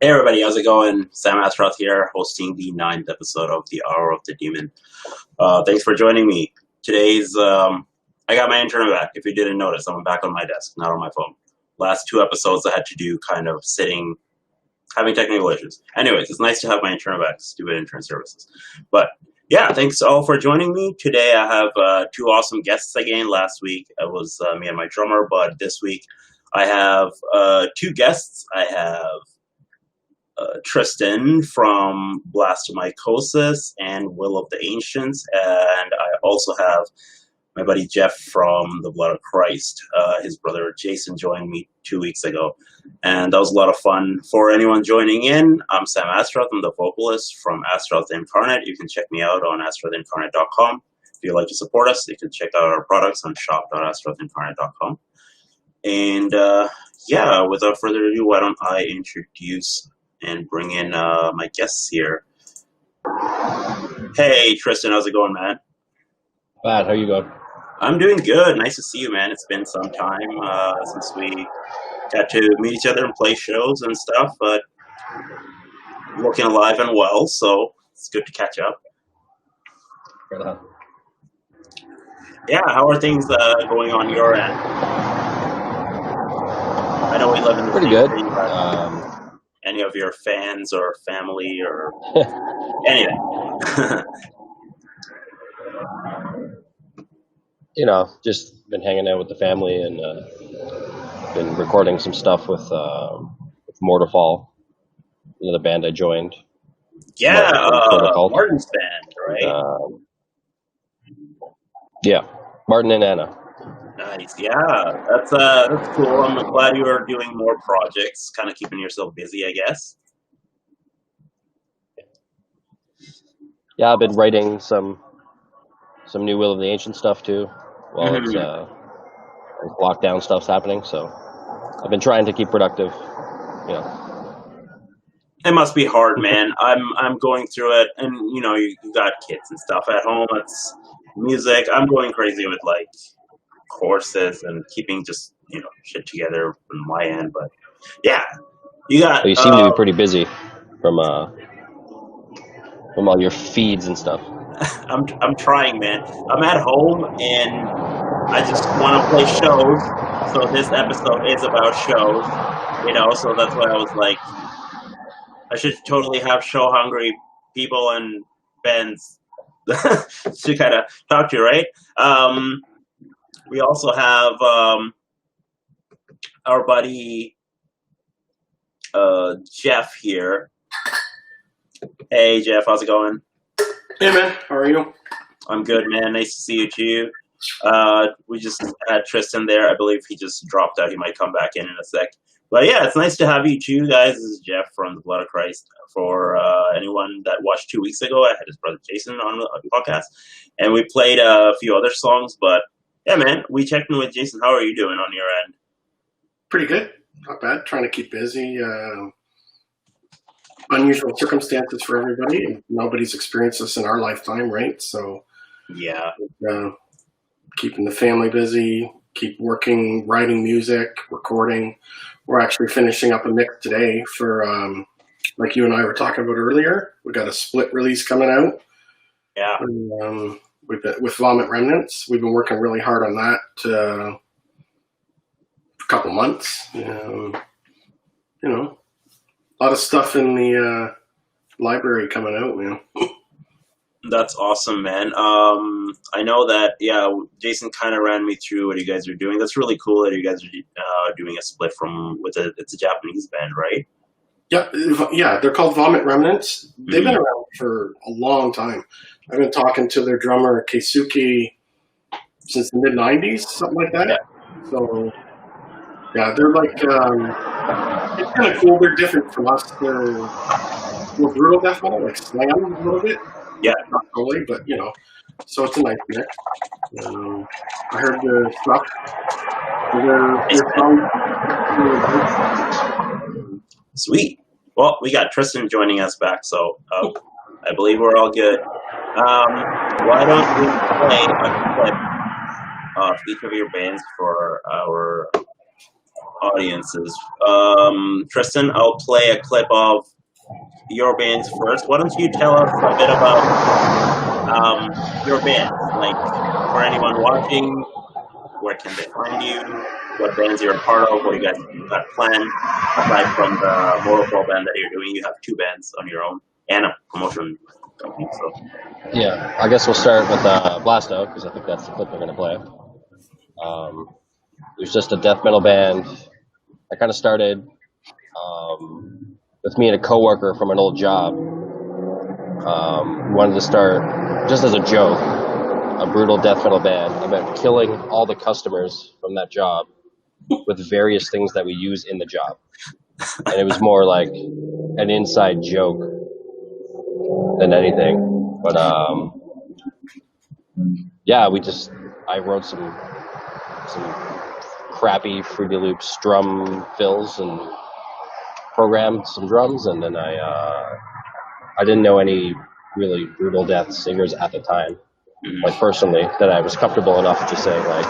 Hey everybody, how's it going? Sam Astroth here, hosting the 9th episode of The Hour of the Demon. Thanks for joining me. I got my intern back. If you didn't notice, I'm back on my desk, not on my phone. Last 2 episodes I had to do kind of sitting, having technical issues. Anyways, it's nice to have my intern back, stupid intern services. But yeah, thanks all for joining me. Today I have 2 awesome guests again. Last week it was me and my drummer, but this week I have 2 guests. I have Tristan from BLASTOMYCOSIS and Will of the Ancients, and I also have my buddy Jeff from the Blood of Christ. His brother Jason joined me 2 weeks ago, and that was a lot of fun. For anyone joining in, I'm Sam Astroth. I'm the vocalist from Astroth Incarnate. You can check me out on astrothincarnate.com. If you'd like to support us, you can check out our products on shop.astrothincarnate.com. And yeah, without further ado, why don't I introduce and bring in my guests here. Hey, Tristan, how's it going, man? Bad, how you going? I'm doing good. Nice to see you, man. It's been some time since we got to meet each other and play shows and stuff, but looking alive and well, so it's good to catch up. Right on. Yeah, how are things going on your end? I know we live in the Pretty same good. city, but any of your fans or family or anything? You know, just been hanging out with the family and been recording some stuff with Mortarfall, the band I joined. Yeah, Martin's band, right? Yeah, Martin and Anna. Nice, yeah, that's cool. I'm glad you are doing more projects, kind of keeping yourself busy, I guess. Yeah, I've been writing some new Will of the Ancient stuff too. While it's lockdown stuff's happening, so I've been trying to keep productive. You know, it must be hard, man. I'm going through it, and you know, you got kids and stuff at home. It's music. I'm going crazy with like courses and keeping just shit together on my end, but yeah, you got. You seem to be pretty busy from all your feeds and stuff. I'm trying, man. I'm at home and I just want to play shows. So this episode is about shows, So that's why I was like, I should totally have show hungry people and bands to kind of talk to, right? We also have our buddy Jeff here. Hey, Jeff, how's it going? Hey, man. How are you? I'm good, man. Nice to see you, too. We just had Tristan there. I believe he just dropped out. He might come back in a sec. But yeah, it's nice to have you, too, guys. This is Jeff from the Blood of Christ. For anyone that watched 2 weeks ago, I had his brother Jason on the podcast. And we played a few other songs, but yeah, man, we checked in with Jason. How are you doing on your end? Pretty good. Not bad. Trying to keep busy. Unusual circumstances for everybody. Nobody's experienced this in our lifetime, right? So yeah, keeping the family busy, keep working, writing music, recording. We're actually finishing up a mix today for, like you and I were talking about earlier. We got a split release coming out. Yeah. With Vomit Remnants. We've been working really hard on that for a couple months. A lot of stuff in the library coming out, man. That's awesome, man. I know that, yeah, Jason kind of ran me through what you guys are doing. That's really cool that you guys are doing a split it's a Japanese band, right? Yeah, they're called Vomit Remnants. They've been around for a long time. I've been talking to their drummer, Keisuke, since the mid-90s, something like that. Yeah. So, yeah, they're like, it's kind of cool. They're different from us. They're more brutal death metal, like slam a little bit. Yeah. Not totally, but, so it's a nice mix. I heard the stuff. Sweet. Well, we got Tristan joining us back, so I believe we're all good. Why don't we play a clip of each of your bands for our audiences. Tristan, I'll play a clip of your bands first. Why don't you tell us a bit about your band? Like, for anyone watching, where can they find you? What bands you're a part of? What you guys got planned? Aside from the Mortal band that you're doing, you have 2 bands on your own and a promotion company. So Yeah, I guess we'll start with Blasto, because I think that's the clip we're going to play. It was just a death metal band. I kind of started with me and a coworker from an old job. We wanted to start, just as a joke, a brutal death metal band about killing all the customers from that job with various things that we use in the job. And it was more like an inside joke than anything. But yeah, I wrote some crappy Fruity Loops drum fills and programmed some drums, and then I didn't know any really brutal death singers at the time, like personally, that I was comfortable enough to say like,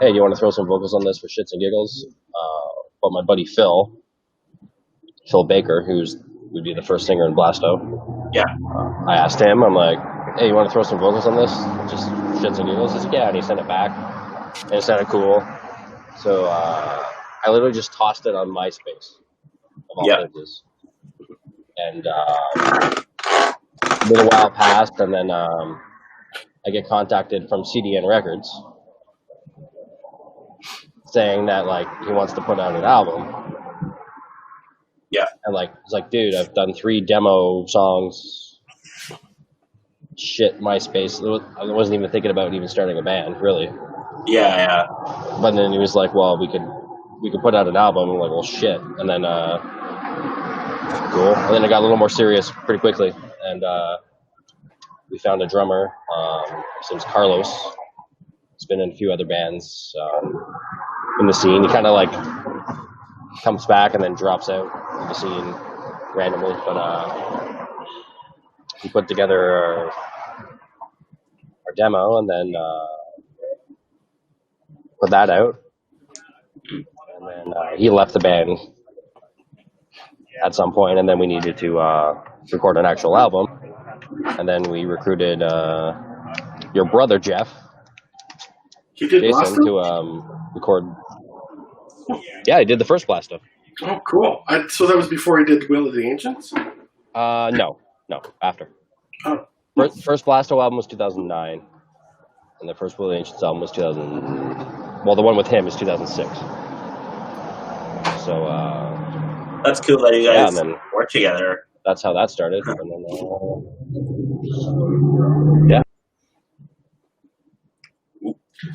hey, you want to throw some vocals on this for shits and giggles? But my buddy Phil Baker, would be the first singer in Blasto. Yeah. I asked him, I'm like, hey, you want to throw some vocals on this? Just shits and giggles? He's like, yeah, and he sent it back, and it sounded cool. So I literally just tossed it on MySpace, of all places. And a little while passed, and then I get contacted from CDN Records saying that like he wants to put out an album. Yeah. And like it's like, dude, I've done 3 demo songs. Shit, MySpace. I wasn't even thinking about even starting a band, really. Yeah. But then he was like, well, we could put out an album. I'm like, well, shit. And then cool. And then it got a little more serious pretty quickly, and we found a drummer. His name's Carlos. He's been in a few other bands in the scene. He kind of like comes back and then drops out of the scene randomly. But he put together our demo, and then put that out. And then he left the band at some point, and then we needed to record an actual album. And then we recruited your brother Jeff, Jason, to record. Yeah, he did the first Blasto. Oh, cool! So that was before he did Will of the Ancients. No, after. Oh. First Blasto album was 2009, and the first Will of the Ancients album was 2000. Well, the one with him is 2006. So. That's cool that you guys work together. That's how that started. And then, yeah.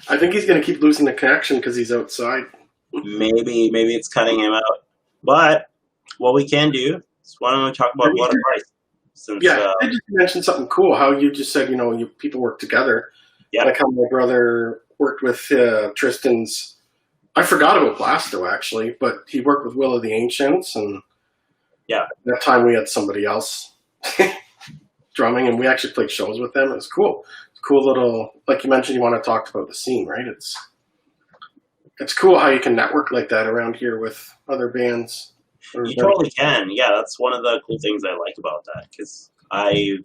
I think he's going to keep losing the connection because he's outside. Maybe it's cutting him out. But what we can do is, why don't we talk about Blood of Christ? I just mentioned something cool. How you just said, people work together. Yeah. Like how my brother worked with Tristan's. I forgot about Blasto, actually, but he worked with Will of the Ancients, and at that time we had somebody else drumming, and we actually played shows with them. It was cool. It's a cool little, like you mentioned, you want to talk about the scene, right? It's cool how you can network like that around here with other bands. You totally can. Yeah, that's one of the cool things I like about that, because I've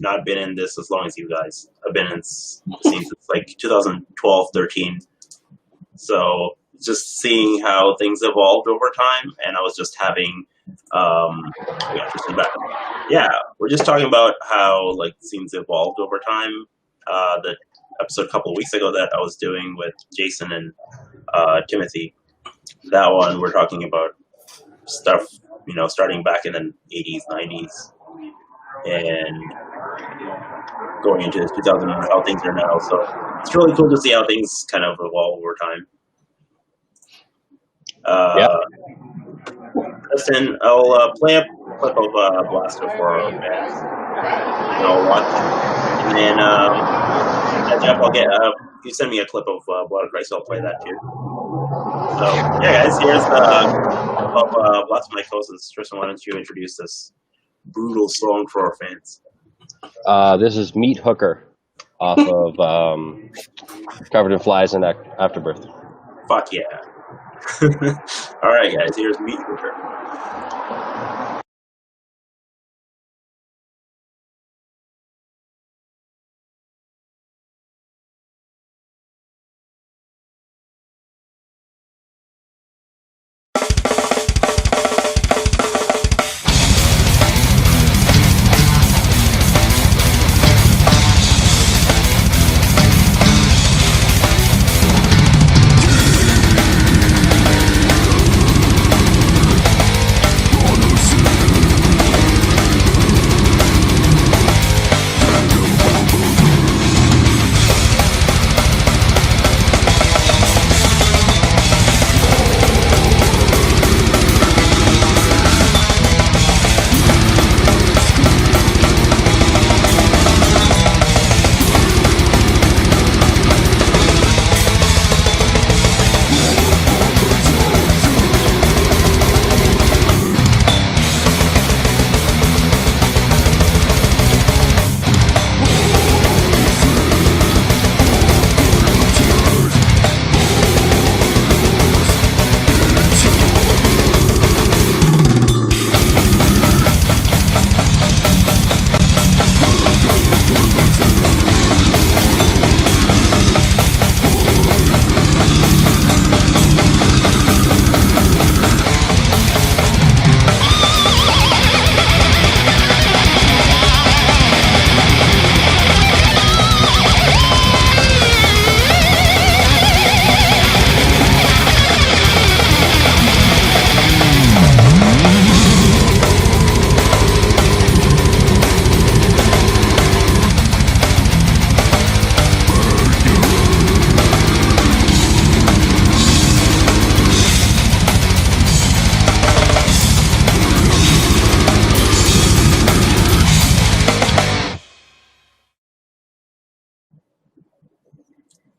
not been in this as long as you guys. I've been in the scene since like 2012, 13. So just seeing how things evolved over time, and I was just having, we're just talking about how like scenes evolved over time. The episode a couple of weeks ago that I was doing with Jason and Timothy, that one we're talking about stuff, starting back in the 80s, 90s, and going into 2000 and how things are now. So it's really cool to see how things kind of evolve over time. Listen, I'll play a clip of Blasto for our fans. I'll watch, and then Jeff, I'll get you send me a clip of Blood of Christ. I'll play that too. So yeah, guys, here's the of BLASTOMYCOSIS. Tristan, why don't you introduce this brutal song for our fans? This is Meat Hooker off of Covered in Flies and Afterbirth. Fuck yeah. All right, guys. Here's Meat Cooker.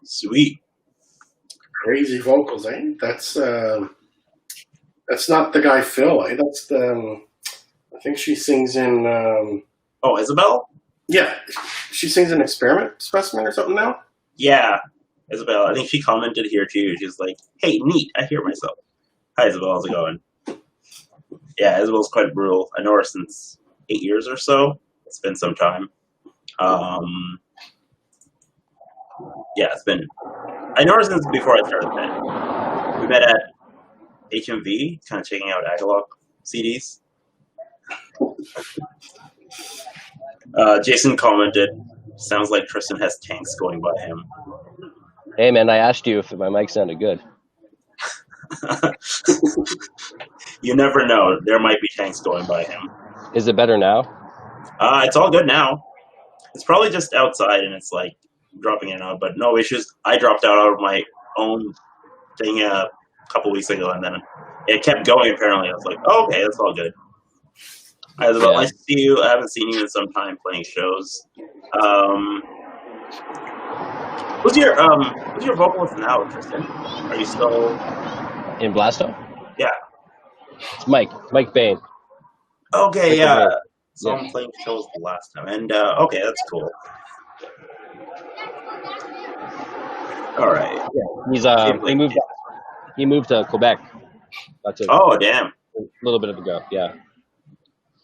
Sweet. Crazy vocals, eh? That's not the guy Phil, eh? That's the. I think she sings in. Oh, Isabel? Yeah, she sings in Experiment Specimen or something now. Yeah, Isabel. I think she commented here too. She's like, "Hey, neat. I hear myself." Hi, Isabel. How's it going? Yeah, Isabel's quite brutal. I know her since 8 years or so. It's been some time. Yeah, it's been. I know her since before I started the band. We met at HMV, kind of checking out Agalok CDs. Jason commented, "Sounds like Tristan has tanks going by him." Hey, man, I asked you if my mic sounded good. You never know. There might be tanks going by him. Is it better now? It's all good now. It's probably just outside and it's like dropping in and out, but no issues. I dropped out of my own thing a couple weeks ago, and then it kept going. Apparently, I was like, "Oh, okay, that's all good." Well, I see you. I haven't seen you in some time playing shows. Who's your vocalist now, Tristan? Are you still in Blasto? Yeah, it's Mike Bain. Okay, yeah. So I'm playing shows the last time, and okay, that's cool. All right. Yeah, he moved to Quebec. That's oh, damn. A little bit ago, yeah.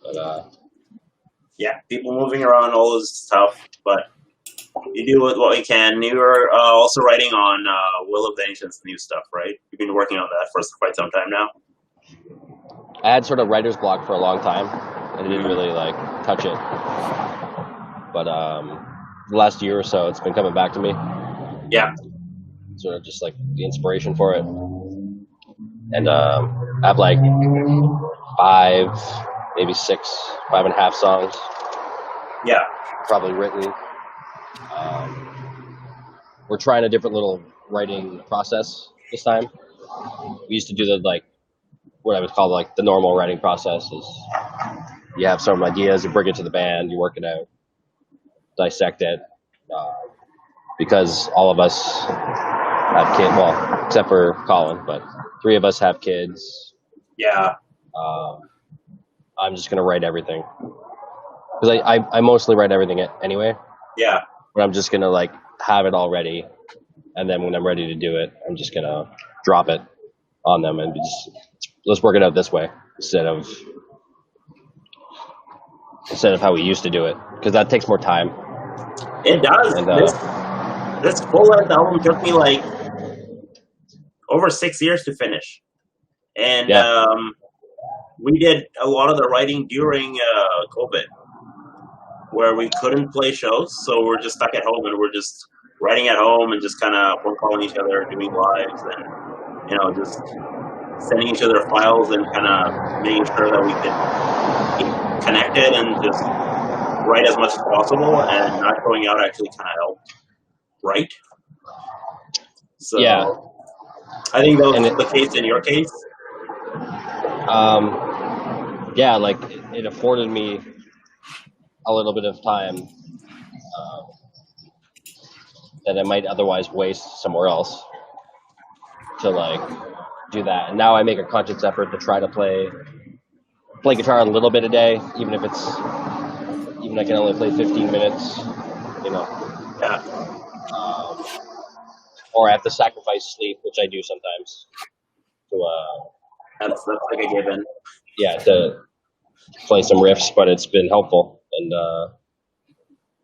But yeah, people moving around, all this stuff, but you do what you can. You were also writing on Will of the Ancients new stuff, right? You've been working on that for quite some time now. I had sort of writer's block for a long time. I didn't really touch it, but the last year or so, it's been coming back to me. Yeah, sort of just the inspiration for it, and I have 5, maybe 6, 5.5 songs. Yeah, probably written. We're trying a different little writing process this time. We used to do the what I would call the normal writing process is you have some ideas, you bring it to the band, you work it out, dissect it. Because all of us have kids, well, except for Colin, but 3 of us have kids. Yeah. I'm just going to write everything. Because I mostly write everything anyway. Yeah. But I'm just going to have it all ready. And then when I'm ready to do it, I'm just going to drop it on them, and just let's work it out this way instead of how we used to do it, because that takes more time. It does. And, this full-length album took me like over 6 years to finish, and we did a lot of the writing during COVID, where we couldn't play shows, so we're just stuck at home, and we're just writing at home and just kind of phone calling each other, doing lives, and just sending each other files and kind of making sure that we could keep connected and just write as much as possible, and not going out actually kind of helped write. So yeah, I think that was the case in your case. Yeah, like it afforded me a little bit of time that I might otherwise waste somewhere else to like do that. And now I make a conscious effort to try to play guitar a little bit a day, even if I can only play 15 minutes, Yeah. Or I have to sacrifice sleep, which I do sometimes. That's like a given. Yeah, to play some riffs, but it's been helpful, and the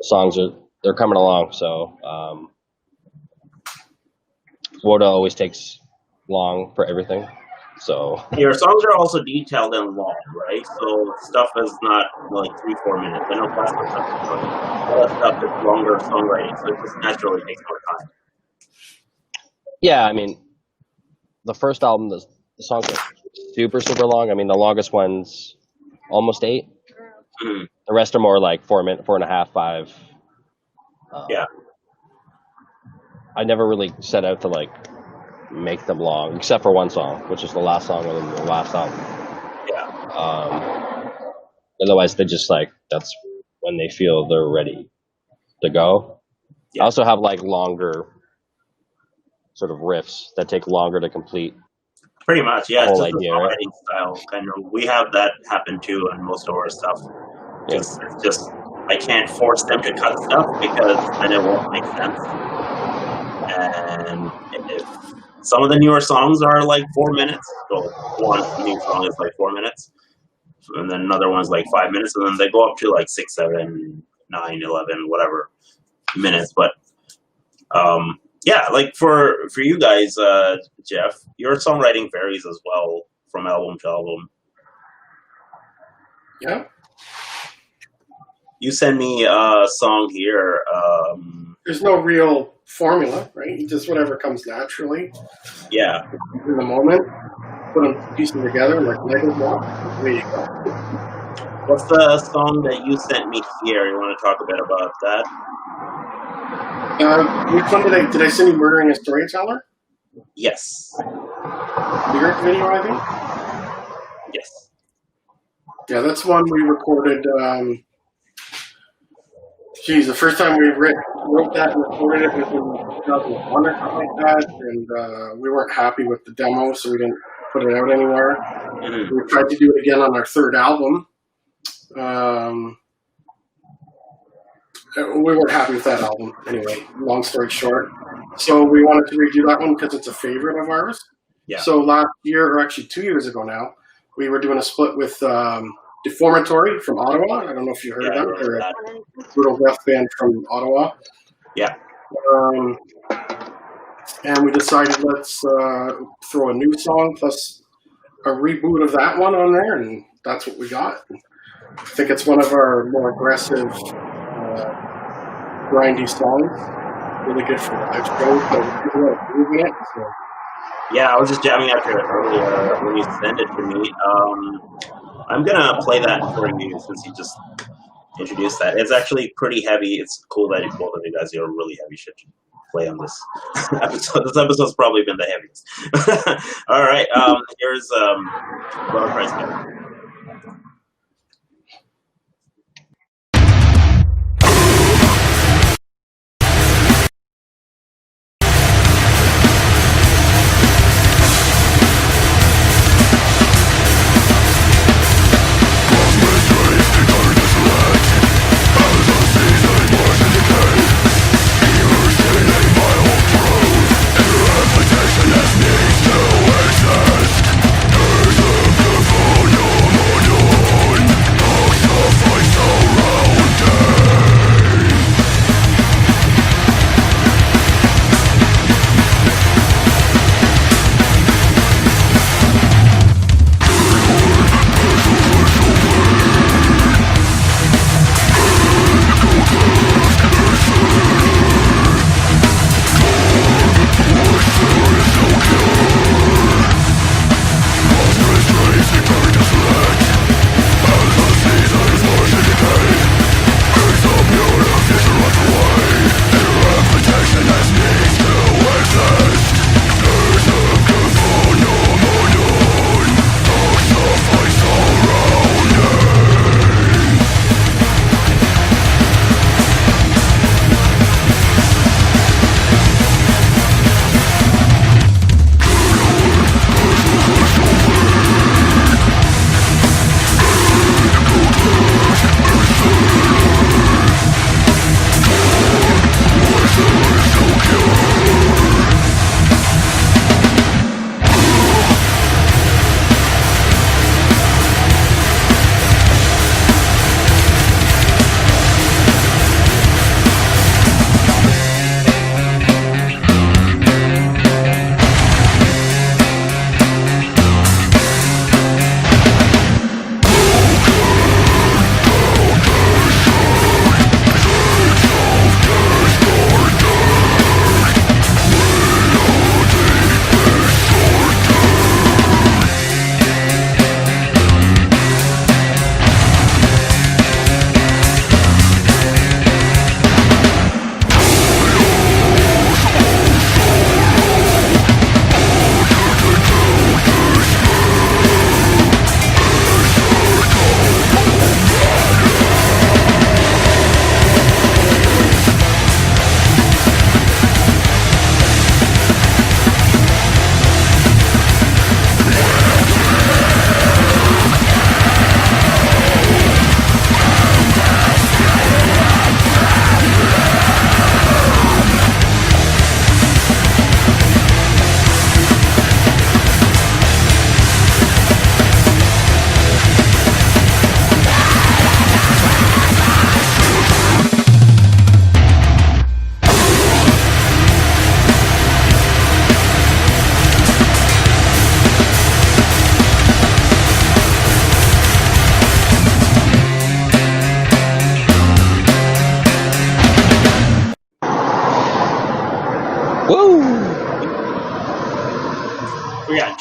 songs they're coming along. So H.O.T.D always takes long for everything. So your songs are also detailed and long, right? So stuff is not like 3-4 minutes. I know classical stuff is short. All that stuff is longer songwriting, so it just naturally takes more time. Yeah, I mean, the first album, the songs are super long. I mean, the longest one's almost 8. Mm-hmm. The rest are more like 4 minutes, 4.5, 5. Yeah. I never really set out to like make them long, except for one song, which is the last song on the last album. Yeah. Otherwise, they just like, that's when they feel they're ready to go. Yeah. I also have like longer sort of riffs that take longer to complete. Pretty much, yeah. It's just idea, the songwriting style. Kind of, we have that happen too on most of our stuff. It's just I can't force them to cut stuff because then it won't make sense. And if some of the newer songs are like 4 minutes, so one new song is like 4 minutes, and then another one's like 5 minutes, and then they go up to like 6, 7, 9, 11, whatever minutes. But yeah, like for you guys, Jeff, your songwriting varies as well from album to album. Yeah. You send me a song here. There's no real formula, right? Just whatever comes naturally. Yeah. In the moment, put them piecing together like Lego blocks. There you go. What's the song that you sent me here? You want to talk a bit about that? Which one did I send you? Murdering a Storyteller? Yes. Lyric video, I think? Yes. Yeah, that's one we recorded. The first time we wrote that and recorded it was in 2001 or something like that, and we weren't happy with the demo, so we didn't put it out anywhere. Mm-hmm. We tried to do it again on our third album. We weren't happy with that album anyway, long story short. So we wanted to redo that one because it's a favorite of ours. Yeah. So last year, or actually 2 years ago now, we were doing a split with Deformatory from Ottawa. I don't know if you heard of them. They're a brutal death band from Ottawa. Yeah. And we decided let's throw a new song plus a reboot of that one on there, and that's what we got. I think it's one of our more aggressive, grindy songs. Really good for live shows, but we're moving it. So. Yeah, I was just jamming after it earlier when you sent it to me. I'm gonna play that for you since you just introduced that. It's actually pretty heavy. It's cool that both of you guys are really heavy shit to play on this episode. This episode's probably been the heaviest. All right, here's Blood of Christ. Expectation as needs to exist.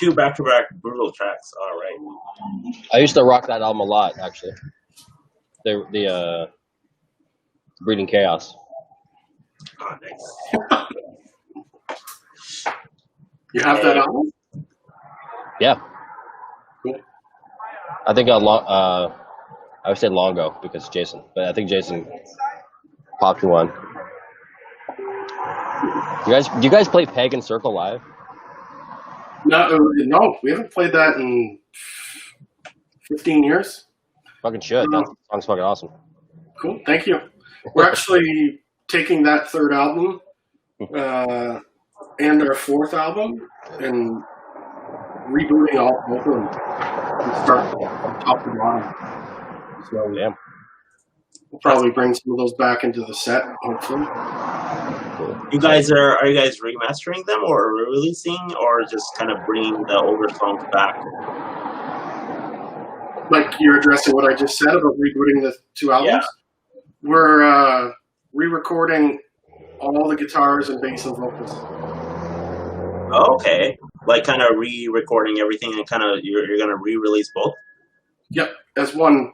2 back-to-back brutal tracks. All right. I used to rock that album a lot, actually. The Breeding Chaos. Oh, nice. You have that album? Yeah. Cool. I think I would say long ago because Jason, but I think Jason popped me one. Do you guys play Pagan Circle live? No, we haven't played that in 15 years. Fucking should. That song's fucking awesome. Cool, thank you. We're actually taking that third album and our fourth album and rebooting all of them and start from top to bottom. So Damn. we'll probably bring some of those back into the set, hopefully. You guys are you guys remastering them or re-releasing or just kind of bringing the older songs back? Like you're addressing what I just said about rebooting the 2 albums. Yeah. We're re-recording all the guitars and bass and vocals. Oh, okay. Like kind of re-recording everything and kind of you're going to re-release both? Yep, as one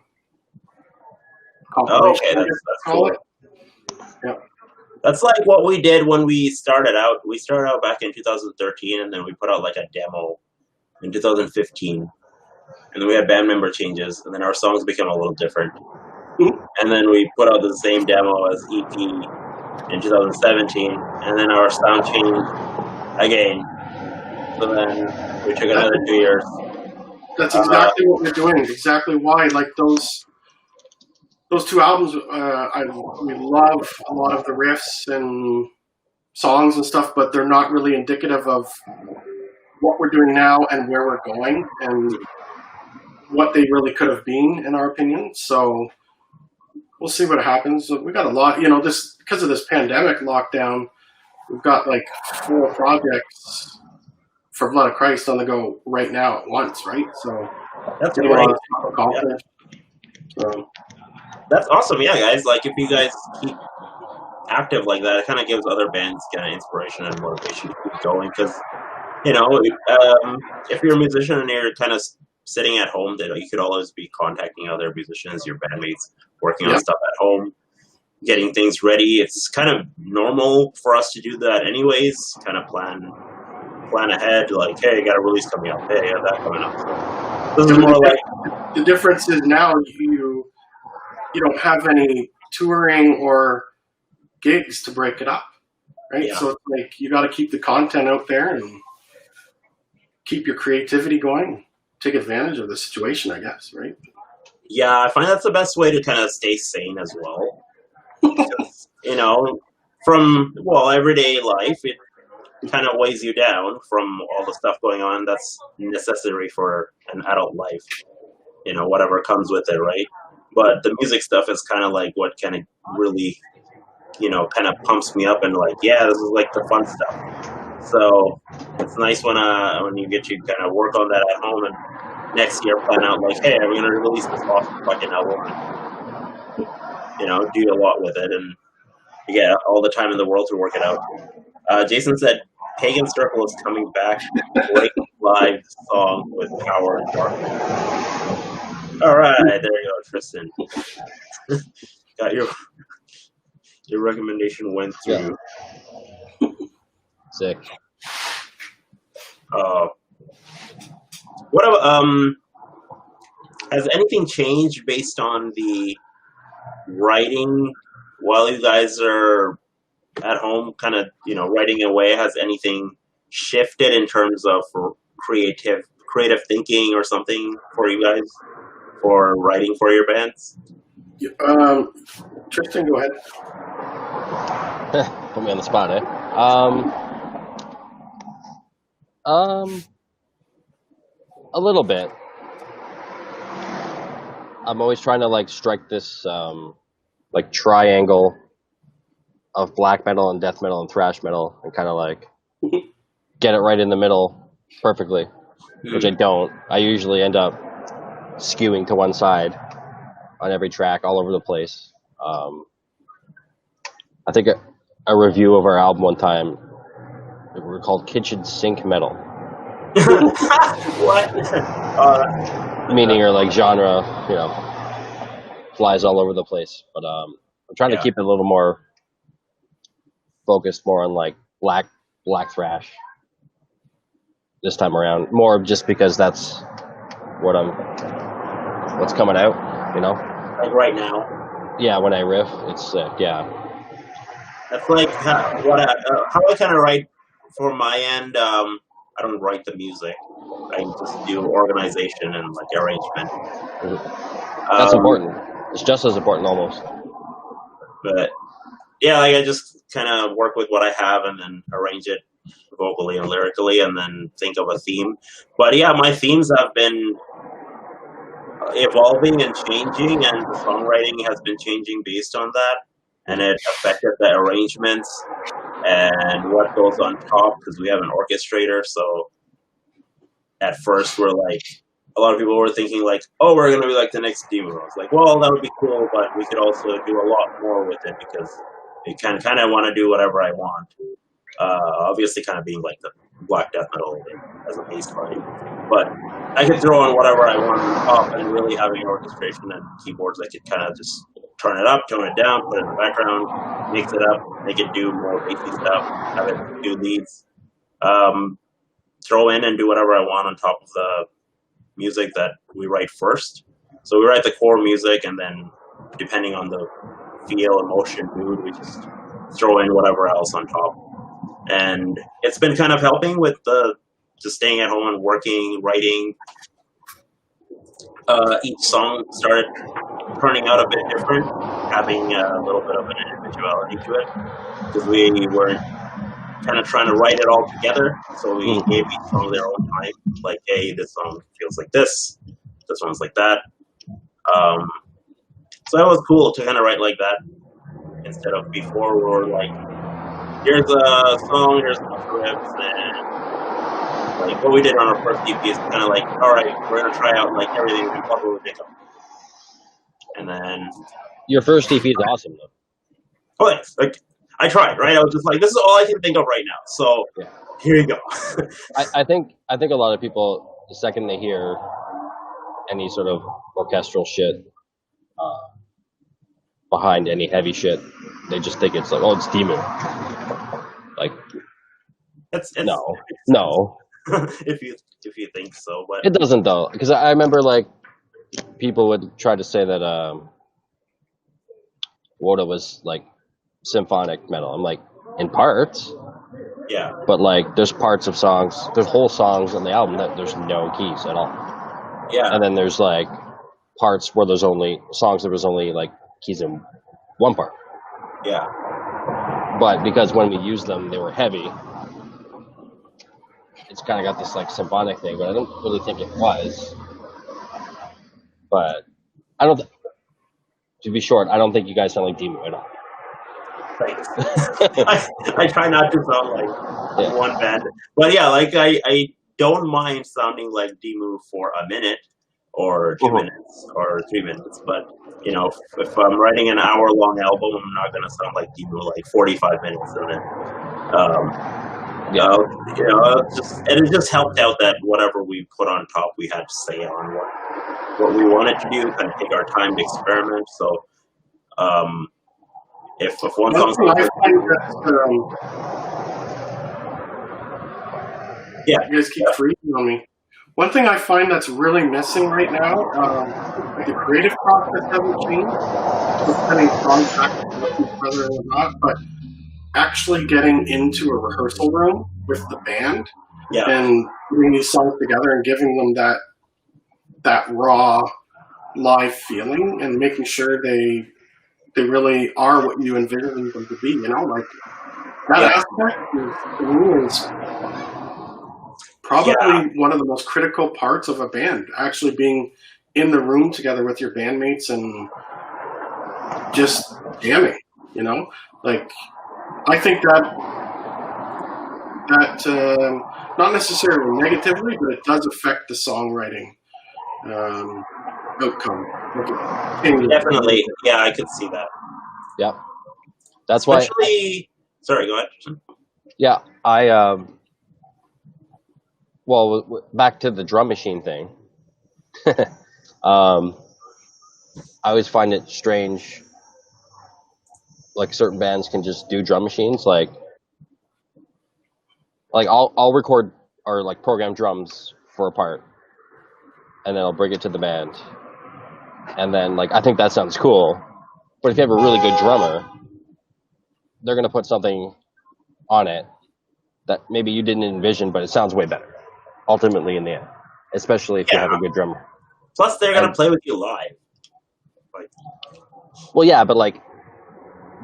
Oh, compilation. okay, that's cool. Yep. That's like what we did when we started out. We started out back in 2013 and then we put out like a demo in 2015. And then we had band member changes and then our songs became a little different. Mm-hmm. And then we put out the same demo as EP in 2017 and then our sound changed again. So then we took another 2 years. That's exactly what we're doing. Exactly why. Like those 2 albums, we love a lot of the riffs and songs and stuff, but they're not really indicative of what we're doing now and where we're going and what they really could have been, in our opinion. So we'll see what happens. We got a lot, this because of this pandemic lockdown. We've got like 4 projects for Blood of Christ on the go right now at once, right? So that's great. So. That's awesome, yeah, guys. Like, if you guys keep active like that, it kind of gives other bands kind of inspiration and motivation to keep going. Because, if you're a musician and you're kind of sitting at home, then you could always be contacting other musicians, your bandmates, working on stuff at home, getting things ready. It's kind of normal for us to do that, anyways. Kind of plan ahead, like, hey, you got a release coming up. Hey, you got that coming up. So this is more like the difference is now you don't have any touring or gigs to break it up, right? Yeah. So it's like you got to keep the content out there and keep your creativity going. Take advantage of the situation, I guess, right? Yeah, I find that's the best way to kind of stay sane as well. Because, from everyday life, it kind of weighs you down from all the stuff going on that's necessary for an adult life. Whatever comes with it, right? But the music stuff is kind of like what kind of really, kind of pumps me up and like, yeah, this is like the fun stuff. So it's nice when you get to kind of work on that at home and next year plan out like, hey, we're gonna release this awesome fucking album. And, do a lot with it and you get all the time in the world to work it out. Jason said, "Pagan Circle is coming back. Great live song with power and darkness." All right, there you go, Tristan. Got your recommendation went through. Yeah. Sick. What about, has anything changed based on the writing while you guys are at home, kind of writing away? Has anything shifted in terms of creative thinking or something for you guys? For writing for your bands? Tristan, go ahead. Put me on the spot, eh? A little bit. I'm always trying to strike this triangle of black metal and death metal and thrash metal and kind of get it right in the middle perfectly, which I don't. I usually end up skewing to one side on every track all over the place. I think a review of our album one time, we were called Kitchen Sink Metal. What? Meaning or like genre, flies all over the place. But I'm trying to keep it a little more focused, more on like black thrash this time around. More just because that's what's coming out, Like right now. Yeah, when I riff, it's sick. Yeah. That's like how I kind of write for my end. I don't write the music. I just do organization and like arrangement. That's important. It's just as important almost. But yeah, like I just kind of work with what I have and then arrange it vocally and lyrically, and then think of a theme. But yeah, my themes have been evolving and changing, and the songwriting has been changing based on that, and it affected the arrangements and what goes on top, because we have an orchestrator. So at first we're like, a lot of people were thinking like, oh, we're going to be like the next demo. I was like, well, that would be cool, but we could also do a lot more with it, because it kind of want to do whatever I want. Obviously kind of being like the black death metal as a baseline, but I could throw in whatever I want on top, and really having orchestration and keyboards, I could kind of just turn it up, tone it down, put it in the background, mix it up, make it do more bassy stuff, have it do leads, throw in and do whatever I want on top of the music that we write first. So we write the core music, and then depending on the feel, emotion, mood, we just throw in whatever else on top. And it's been kind of helping with just staying at home and working, writing. Each song started turning out a bit different, having a little bit of an individuality to it, because we weren't kind of trying to write it all together. So we gave each song their own time. Like, hey, this song feels like this one's like that. So that was cool to kind of write like that, instead of before we were like, here's a song, here's the riffs, and like what we did on our first EP is kind of like, all right, we're gonna try out like everything we can probably think of. And then your first EP is awesome though. Oh yes, like I tried, right? I was just like, this is all I can think of right now. So here you go. I think a lot of people, the second they hear any sort of orchestral shit behind any heavy shit, they just think it's like, oh, it's Demu. Like, it's no. if you think so, but it doesn't though, because I remember like people would try to say that H.O.T.D was like symphonic metal. I'm like, in parts, yeah, but like there's parts of songs, there's whole songs on the album that there's no keys at all. Yeah, and then there's like parts where there's only songs that was only like keys in one part. Yeah. But because when we used them, they were heavy. It's kind of got this like symphonic thing, but I don't really think it was. But I don't. To be short, I don't think you guys sound like Demu at all. Thanks. I try not to sound like one band, but yeah, like I don't mind sounding like Demu for a minute or 2 minutes or 3 minutes, but you know, if I'm writing an hour-long album, I'm not going to sound like Demu like 45 minutes in it. You know, it just helped out that whatever we put on top, we had to say on what we wanted to do, kind of take our time to experiment. So, if one song, you guys keep freezing on me. One thing I find that's really missing right now, the creative process hasn't changed. Just getting contact with each other or not, but actually getting into a rehearsal room with the band and putting these songs together and giving them that raw live feeling and making sure they really are what you envision them to be. You know, like that aspect is probably one of the most critical parts of a band, actually being in the room together with your bandmates and just jamming, you know? Like, I think that not necessarily negatively, but it does affect the songwriting outcome. Definitely. Yeah, I could see that. Yeah. That's Especially, sorry, go ahead. Yeah, Well, back to the drum machine thing. I always find it strange, like certain bands can just do drum machines. Like I'll record or like program drums for a part, and then I'll bring it to the band, and then like I think that sounds cool. But if you have a really good drummer, they're gonna put something on it that maybe you didn't envision, but it sounds way better ultimately in the end, especially if you have a good drummer. Plus, they're gonna play with you live. Like, well, yeah, but like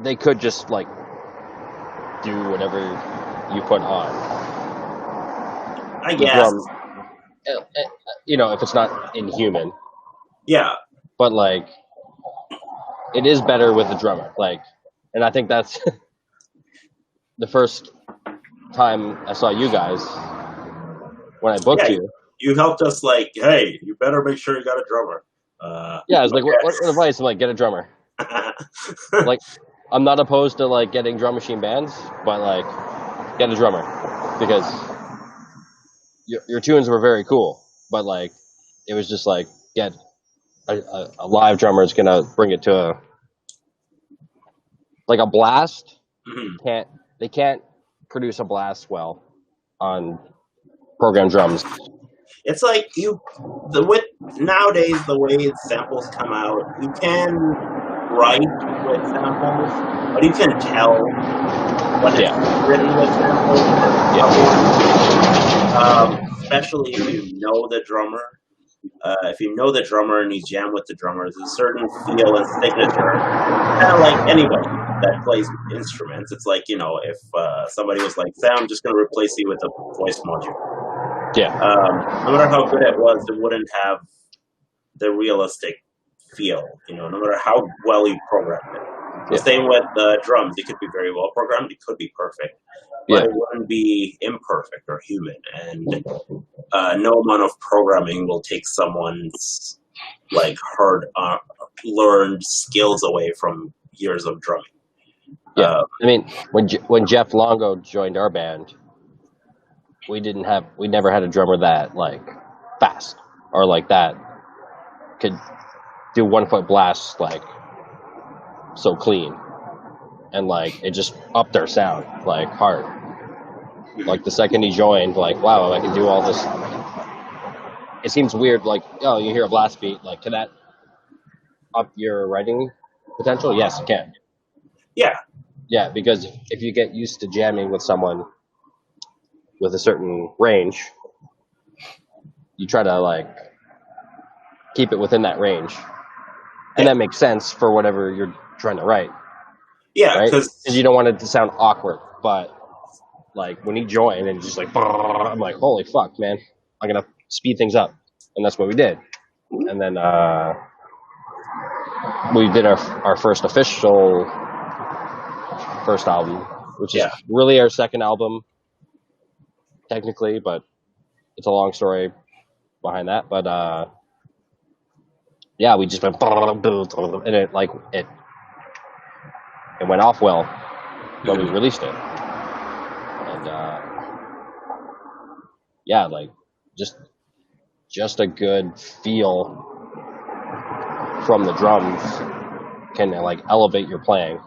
they could just like do whatever you put on. I guess. You know, if it's not inhuman. Yeah. But like, it is better with the drummer. Like, and I think that's the first time I saw you guys when I booked you. You helped us. Like, hey, you better make sure you got a drummer. Yeah, I was like, what advice? I'm like, get a drummer. Like, I'm not opposed to like getting drum machine bands, but like, get a drummer because your tunes were very cool. But like, it was just like, get a live drummer is gonna bring it to a blast. Mm-hmm. They can't produce a blast well on programmed drums. It's like nowadays the way samples come out, you can write with samples, but you can tell when it's written with samples. Especially if you know the drummer. If you know the drummer and you jam with the drummer, there's a certain feel and signature. Kind of like anybody that plays instruments. It's like, you know, if somebody was like, "Sam, I'm just going to replace you with a voice module." Yeah. No matter how good it was, it wouldn't have the realistic feel. You know, no matter how well you programmed it. The same with drums. It could be very well programmed. It could be perfect. But it wouldn't be imperfect or human. And no amount of programming will take someone's like hard learned skills away from years of drumming. Yeah, I mean, when Jeff Longo joined our band, we never had a drummer that like fast or like that could do 1 foot blasts like so clean, and like it just upped our sound like hard. Like the second he joined, like wow, I can do all this. It seems weird, like oh, you hear a blast beat, like can that up your writing potential? Yes, it can. Yeah, because if you get used to jamming with someone with a certain range, you try to like keep it within that range, and that makes sense for whatever you're trying to write. Yeah, right? Because you don't want it to sound awkward. But like when he joined and just like, I'm like, holy fuck, man! I'm gonna speed things up, and that's what we did. And then we did our first official first album, which is really our second album technically, but it's a long story behind that. But yeah, we just went and it went off well when we released it. And yeah, like just a good feel from the drums can like elevate your playing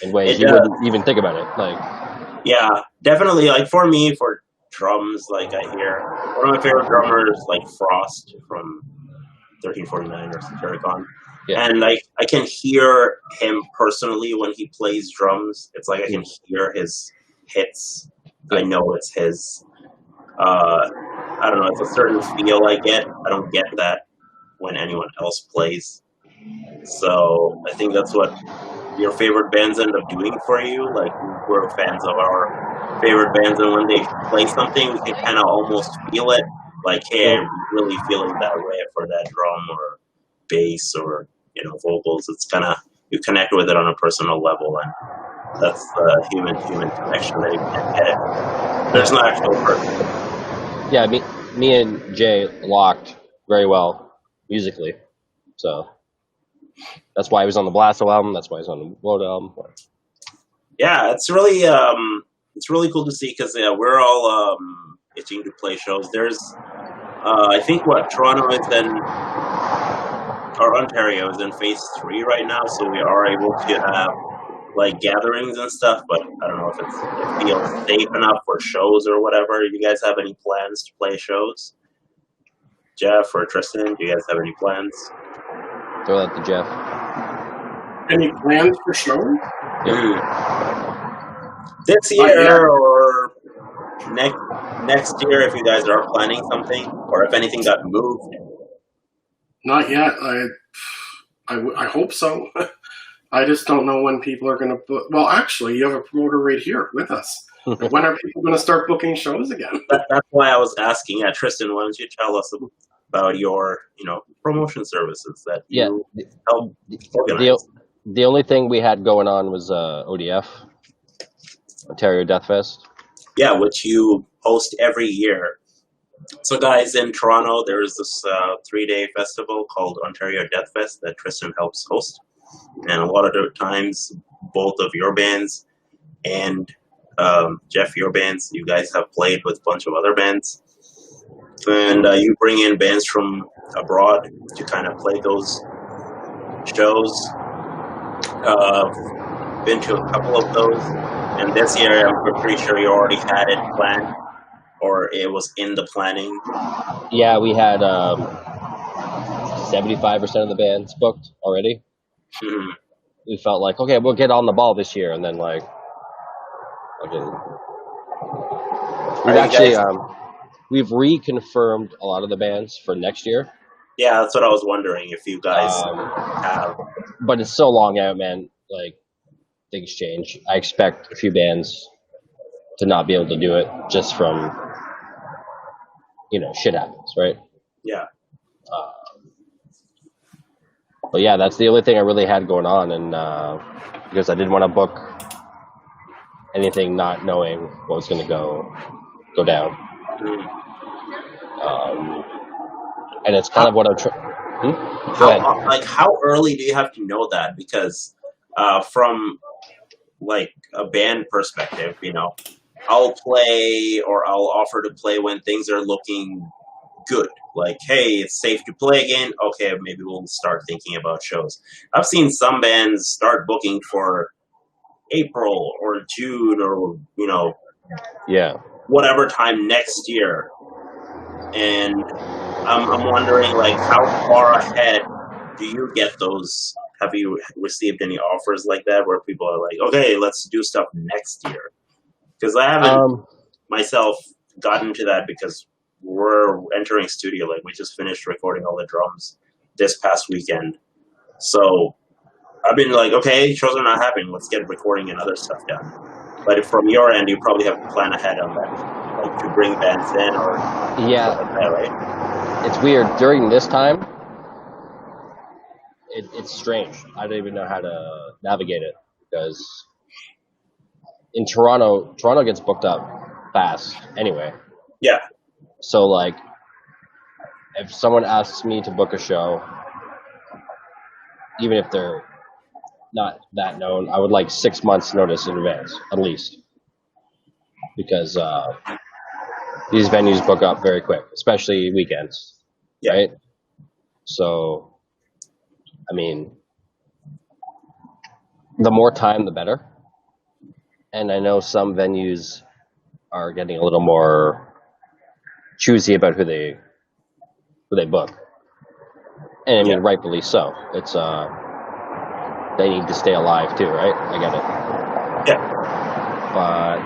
in ways you wouldn't even think about it. Like, yeah, definitely. Like for me, for drums, like I hear one of my favorite drummers, like Frost from 1349 or Satiricon. And like I can hear him personally when he plays drums. It's like I can hear his hits. I know it's his. I don't know. It's a certain feel I get. I don't get that when anyone else plays. So I think that's what your favorite bands end up doing for you. Like we're fans of our favorite bands, and when they play something, we can kind of almost feel it. Like, hey, I'm really feeling that way for that drum or bass or vocals. It's kind of you connect with it on a personal level, and that's the human connection that you can't get it. There's no actual person. Yeah, me and Jay locked very well musically, so that's why he was on the Blasto album. That's why he's on the World album. Yeah, it's really cool to see because we're all itching to play shows. There's, I think Toronto is in, or Ontario is in phase 3 right now, so we are able to have like gatherings and stuff, but I don't know if it feels safe enough for shows or whatever. You guys have any plans to play shows? Jeff or Tristan, do you guys have any plans? Throw that to Jeff. Any plans for shows? This year or next year, if you guys are planning something, or if anything got moved? Not yet. I hope so. I just don't know when people are going to book. Well, actually, you have a promoter right here with us. When are people going to start booking shows again? That's why I was asking. Yeah, Tristan, why don't you tell us about your, promotion services that you help organize? The only thing we had going on was ODF, Ontario Death Fest. Yeah, which you host every year. So, guys, in Toronto, there is this 3-day festival called Ontario Death Fest that Tristan helps host. And a lot of the times, both of your bands and Jeff, your bands, you guys have played with a bunch of other bands. And you bring in bands from abroad to kind of play those shows. Been to a couple of those. And this year, I'm pretty sure you already had it planned, or it was in the planning. Yeah, we had 75% of the bands booked already. Mm-hmm. We felt like, okay, we'll get on the ball this year, and then we've actually we've reconfirmed a lot of the bands for next year. Yeah, that's what I was wondering if you guys have. But it's so long out, man. Like, things change. I expect a few bands to not be able to do it just from, shit happens, right? Yeah. But yeah, that's the only thing I really had going on, and because I didn't want to book anything not knowing what was going to go down. Mm. And it's kind of what I'm trying. How early do you have to know that? Because from like a band perspective, I'll play or I'll offer to play when things are looking good. Like, hey, it's safe to play again. Okay, maybe we'll start thinking about shows. I've seen some bands start booking for April or June or whatever time next year, and I'm wondering, like, how far ahead do you get those? Have you received any offers like that where people are like, okay, let's do stuff next year? Because I haven't myself gotten to that, because we're entering studio. Like, we just finished recording all the drums this past weekend. So I've been like, okay, shows are not happening. Let's get recording and other stuff done. But from your end, you probably have to plan ahead on that, like to bring bands in or stuff like that, right? It's weird. During this time, it's strange. I don't even know how to navigate it, because in Toronto gets booked up fast anyway. Yeah. So, like, if someone asks me to book a show, even if they're not that known, I would like 6 months notice in advance, at least. Because these venues book up very quick, especially weekends, right? So, I mean, the more time, the better. And I know some venues are getting a little more choosy about who they book, and I mean, rightfully so. It's they need to stay alive too, right? I get it. Yeah. But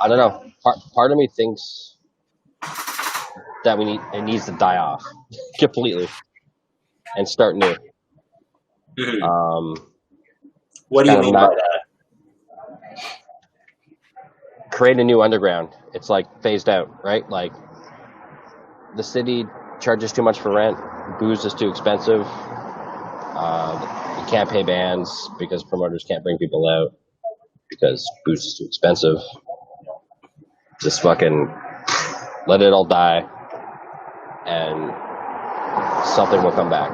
I don't know. Part of me thinks that it needs to die off completely and start new. Mm-hmm. What do you mean by that? Create a new underground. It's like phased out, right? Like, the city charges too much for rent. Booze is too expensive. You can't pay bands because promoters can't bring people out because booze is too expensive. Just fucking let it all die, and something will come back.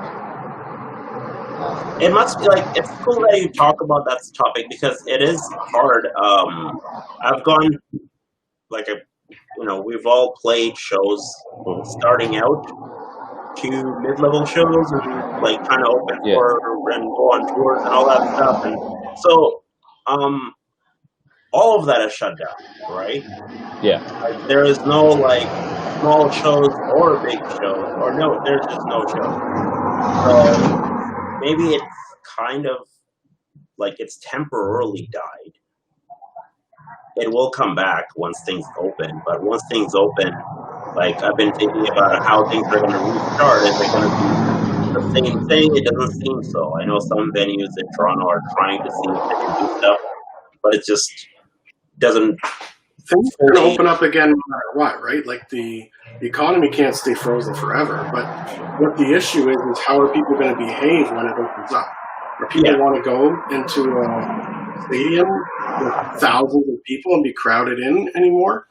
It must be like, it's cool that you talk about that topic, because it is hard. I've gone like we've all played shows starting out to mid-level shows and like kind of open for and go on tours and all that stuff, and so all of that is shut down, right? Yeah. Like, there is no like small shows or big shows, or no, there's just no shows. So maybe it's kind of like it's temporarily died. It will come back once things open, but once things open, like I've been thinking about how things are going to restart. Is it going to be the same thing? It doesn't seem so. I know some venues in Toronto are trying to see if they can do stuff, but it just doesn't. Things are going to open up again no matter what, right? Like the economy can't stay frozen forever. But what the issue is how are people going to behave when it opens up? Are people want to go into a stadium with thousands of people and be crowded in anymore?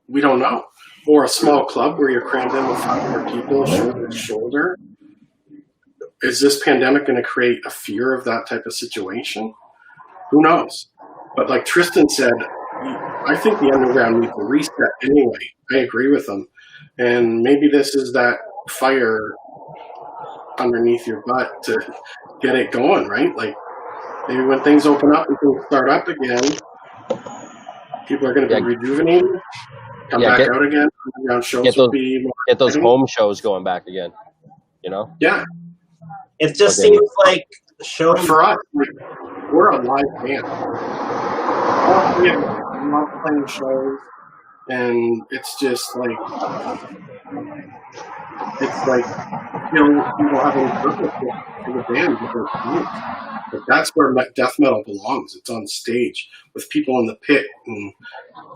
We don't know. Or a small club where you're crammed in with 500 people shoulder to shoulder. Is this pandemic going to create a fear of that type of situation? Who knows? But like Tristan said, I think the underground needs a reset anyway. I agree with him. And maybe this is that fire underneath your butt to get it going, right? Like maybe when things open up and things start up again, people are going to be rejuvenated, come back out again. Underground shows will be more get those home shows going back again, Yeah. It just seems like shows for us, like, we're a live band. We love playing shows, and it's just like people having purpose for the band with their songs. But that's where death metal belongs. It's on stage with people in the pit and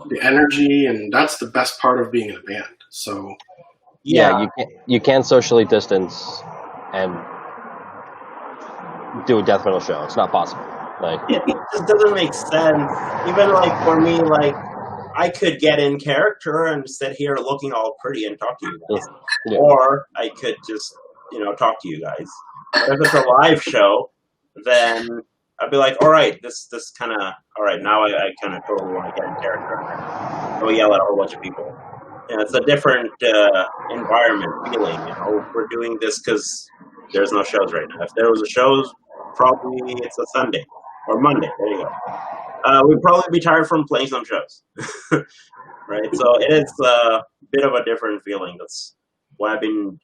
the energy, and that's the best part of being in a band. So you can't socially distance and do a death metal show. It's not possible. Like it just doesn't make sense. Even like for me, like I could get in character and sit here looking all pretty and talk to you guys, or I could just talk to you guys. But if it's a live show, then I'd be like, all right, this kind of all right. Now I kind of totally want to get in character. Go yell at a whole bunch of people. It's a different environment feeling. We're doing this because there's no shows right now. If there was a shows, probably it's a Sunday or Monday. There you go. We'd probably be tired from playing some shows, right? So it is a bit of a different feeling. That's why I've been,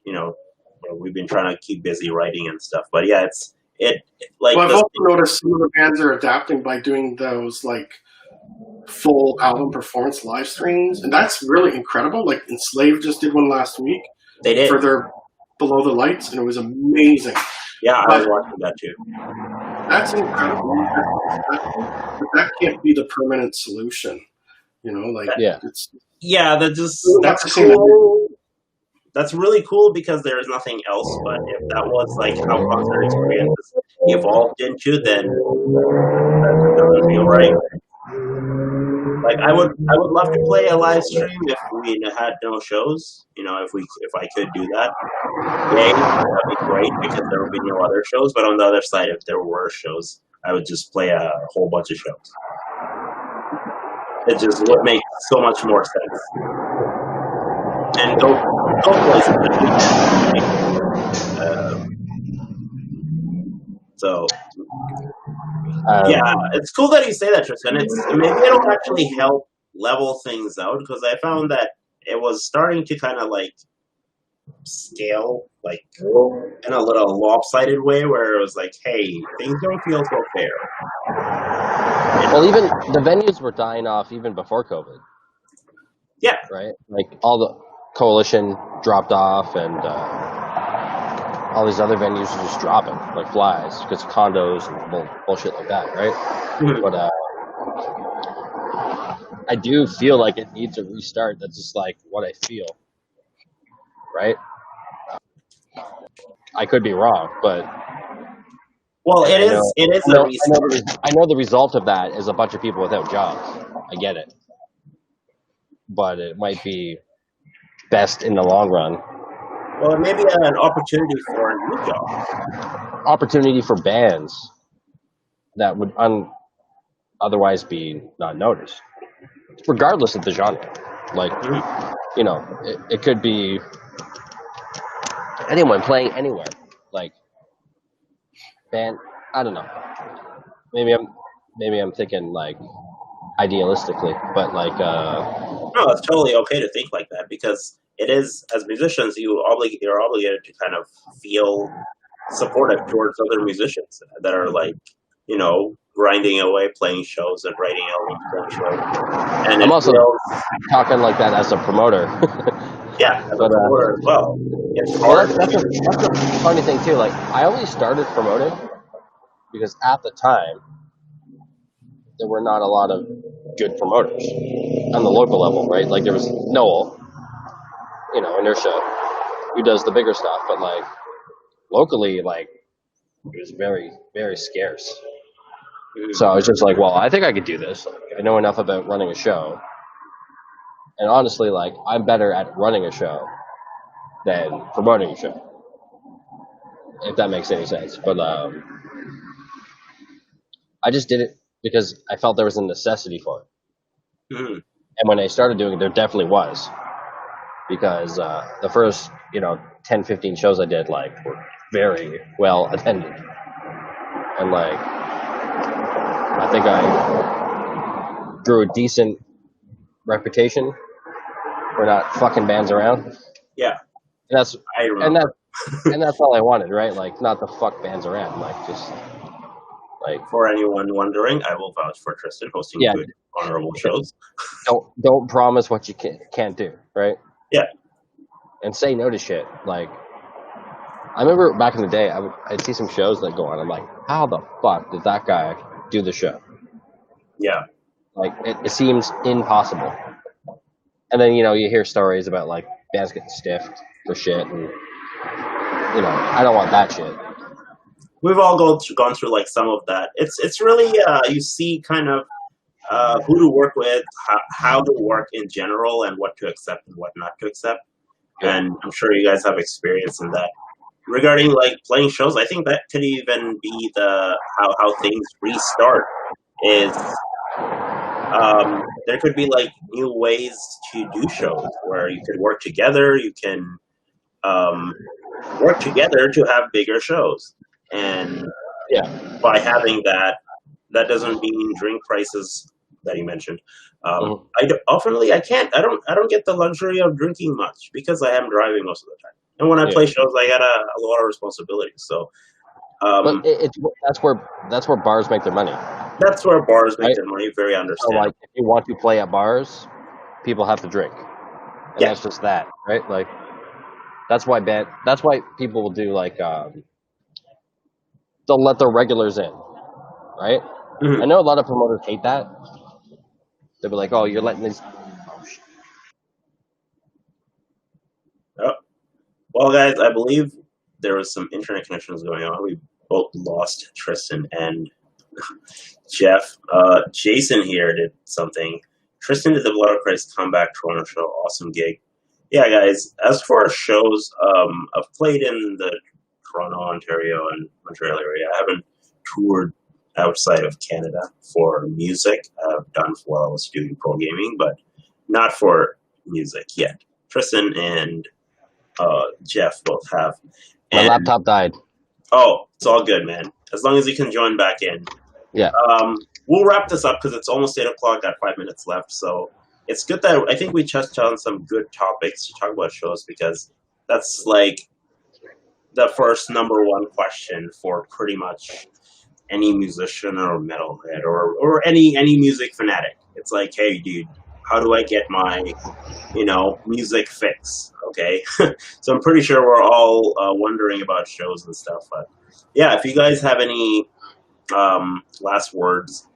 we've been trying to keep busy writing and stuff. But yeah, like. Well, I've also noticed some of the bands are adapting by doing those like full album performance live streams, and that's really incredible. Like Enslaved just did one last week. They did for their Below the Lights, and it was amazing. Yeah, I was watching that too. That's incredible. But that can't be the permanent solution. That's cool. That's really cool because there is nothing else. But if that was like how concert experiences evolved into, then that doesn't feel right. Like I would love to play a live stream if we had no shows. If I could do that, that'd be great because there would be no other shows. But on the other side, if there were shows, I would just play a whole bunch of shows. It just would make so much more sense. And go places so. It's cool that you say that, Tristan. Maybe it'll actually help level things out because I found that it was starting to kind of like scale like in a little lopsided way where it was like, hey, things don't feel so fair. Well, even the venues were dying off even before COVID. Yeah. Right? Like all the Coalition dropped off and all these other venues are just dropping like flies because of condos and bullshit like that, right? Mm-hmm. But I do feel like it needs a restart. That's just like what I feel, right? I could be wrong, but it is a restart. I know the result of that is a bunch of people without jobs. I get it, but it might be best in the long run. Well, it may be an opportunity for a new job. Opportunity for bands that would otherwise be not noticed. regardless of the genre. Like, you know, it could be anyone playing anywhere. Like, band, I don't know. Maybe I'm thinking like idealistically, but like No, it's totally okay to think like that because it is, as musicians, you're obligated to kind of feel supportive towards other musicians that are like, you know, grinding away, playing shows and writing albums, playing shows. And I'm it also feels, talking like that as a promoter. yeah, as a promoter as well. It's Well, hard. that's a funny thing too. Like, I only started promoting because at the time there were not a lot of good promoters on the local level, right? Like, there was Noel, you know, Inertia, who does the bigger stuff, but like locally, like, it was very, very scarce. So I was just like, well, I think I could do this. Like, I know enough about running a show, and honestly, like, I'm better at running a show than promoting a show, if that makes any sense. But I just did it because I felt there was a necessity for it. Mhm. And when I started doing it, there definitely was. Because the first, 10, 15 shows I did, like, were very well attended. And, like, I think I grew a decent reputation for not fucking bands around. Yeah, And that's I remember. and that's all I wanted, right? Like, not to fuck bands around, like, just like, For anyone wondering, I will vouch for Tristan hosting yeah, good, honorable shows. don't promise what you can't do, right? Yeah. And say no to shit. Like, I remember back in the day, I'd see some shows that go on. I'm like, how the fuck did that guy do the show? Yeah. Like, it seems impossible. And then, you hear stories about, like, bands getting stiffed for shit, and, I don't want that shit. We've all gone through like some of that. It's really you see kind of who to work with, how to work in general, and what to accept and what not to accept. Yeah. And I'm sure you guys have experience in that. Regarding like playing shows, I think that could even be the how things restart. Is there could be like new ways to do shows where you could work together. You can work together to have bigger shows, and Yeah. by having that doesn't mean drink prices that you mentioned. I don't get the luxury of drinking much because I am driving most of the time, and when I play shows, I got a lot of responsibilities. So, but that's where bars make their money. That's where bars make Right? their money. Very So, understandable. like, if you want to play at bars, people have to drink, and Yeah. that's just that, right? Like, that's why people will do, like, they'll let their regulars in, right? Mhm. I know a lot of promoters hate that. They'll be like, "Oh, you're letting these." Well, guys, I believe there was some internet connections going on. We both lost Tristan and Jeff. Jason here did something. Tristan did the Blood of Christ Comeback Toronto show. Awesome gig. Yeah, guys, as for shows, I've played in the Toronto, Ontario, and Montreal area. I haven't toured outside of Canada for music. I've done while I was doing pro gaming, but not for music yet. Tristan and Jeff both have. My laptop died. Oh, it's all good, man. As long as you can join back in. Yeah. We'll wrap this up because it's almost 8 o'clock. Got 5 minutes left, so it's good that I think we touched on some good topics to talk about shows because that's like the first number one question for pretty much any musician or metalhead or any music fanatic. It's like, hey, dude, how do I get my music fix? Okay, so I'm pretty sure we're all wondering about shows and stuff. But yeah, if you guys have any last words,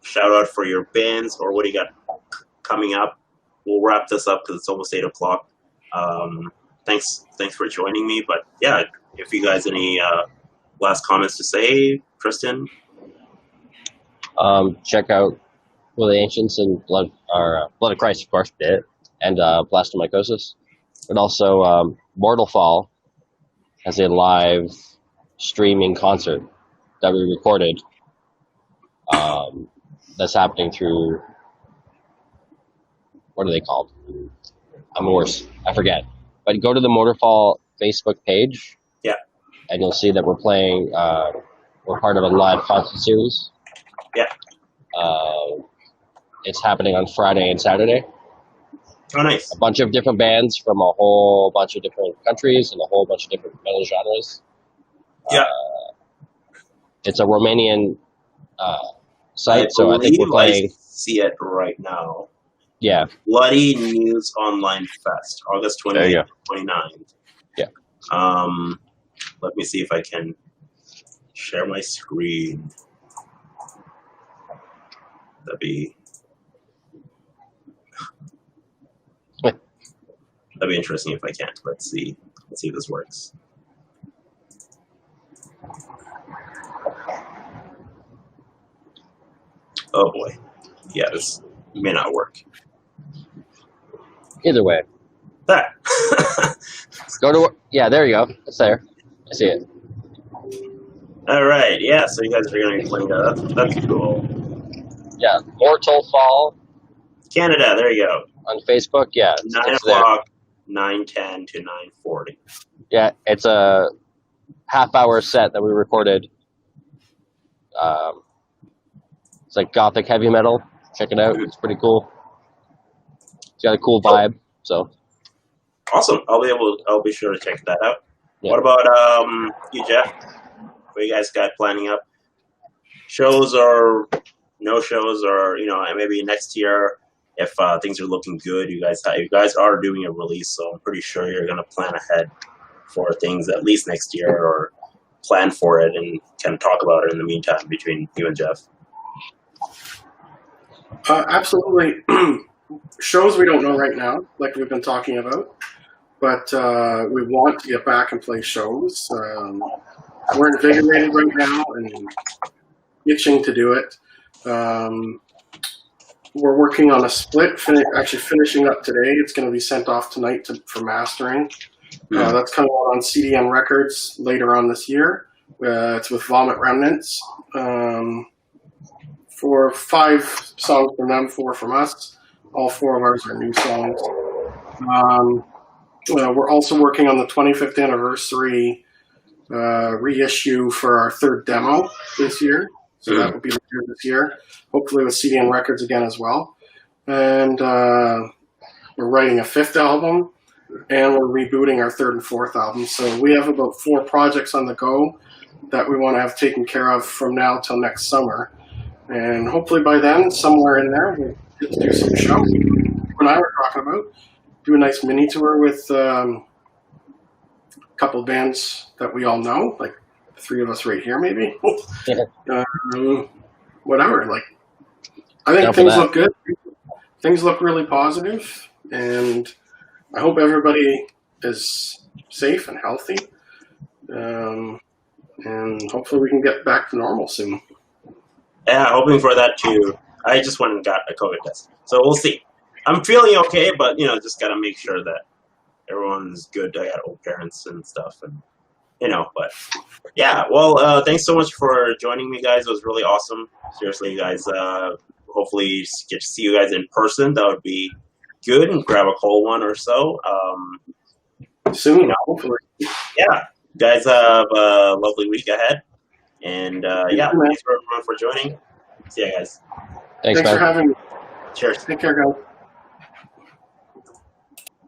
shout out for your bands or what do you got coming up, we'll wrap this up because it's almost 8 o'clock. Thanks for joining me. But yeah, if you guys any last comments to say, Tristan. Check out Will of the Ancients and Blood of Christ, of course, and Blastomycosis. But also, Mortal Fall has a live streaming concert that we recorded. That's happening through what are they called? I'm worse. I forget. But go to the Motorfall Facebook page. Yeah. And you'll see that we're playing. We're part of a live concert series. Yeah. It's happening on Friday and Saturday. Oh, nice. A bunch of different bands from a whole bunch of different countries and a whole bunch of different metal genres. Yeah. It's a Romanian site, so I think we're playing. I see it right now. Yeah. Bloody News Online Fest, August 28th, 29th. Yeah. Let me see if I can share my screen. That'd be interesting if I can. Let's see if this works. Oh boy. Yeah, this may not work. Either way. There. Go to, yeah, there you go. It's there. I see it. All right. Yeah, so you guys are going to be playing that. That's cool. Yeah, Mortal Fall. Canada, there you go. On Facebook, yeah. 9 o'clock, 9:10 to 9:40. Yeah, it's a half-hour set that we recorded. It's like gothic heavy metal. Check it out. It's pretty cool. It's got a cool vibe. So awesome. I'll be sure to check that out. Yeah. What about you, Jeff? What you guys got planning up? Shows or no shows, or maybe next year if things are looking good. You guys are doing a release, so I'm pretty sure you're gonna plan ahead for things at least next year, or plan for it and kind of talk about it in the meantime between you and Jeff. Absolutely. Shows we don't know right now, like we've been talking about, but we want to get back and play shows. We're invigorated right now and itching to do it. We're working on a split, actually finishing up today. It's going to be sent off tonight for mastering. That's coming out on CDM Records later on this year. It's with Vomit Remnants. For 5 songs from them, 4 from us. All 4 of ours are new songs. We're also working on the 25th anniversary reissue for our 3rd demo this year. So that will be later this year. Hopefully with CDM Records again as well. And we're writing a 5th album, and we're rebooting our 3rd and 4th album. So we have about 4 projects on the go that we want to have taken care of from now till next summer. And hopefully by then, somewhere in there, we'll get to do some shows. You and I were talking about do a nice mini tour with a couple bands that we all know, like the 3 of us right here, maybe. Whatever. Like, I think things look good. Things look really positive, and I hope everybody is safe and healthy. And hopefully we can get back to normal soon. Yeah, hoping for that too. I just went and got a COVID test, so we'll see. I'm feeling okay, but just gotta make sure that everyone's good. I got old parents and stuff, and but yeah. Well, thanks so much for joining me, guys. It was really awesome. Seriously, guys. Hopefully, get to see you guys in person. That would be good, and grab a cold one or so. Soon, hopefully. Yeah, guys have a lovely week ahead. And yeah, thanks for everyone for joining. See you guys. Thanks for having me. Cheers. Take care, guys.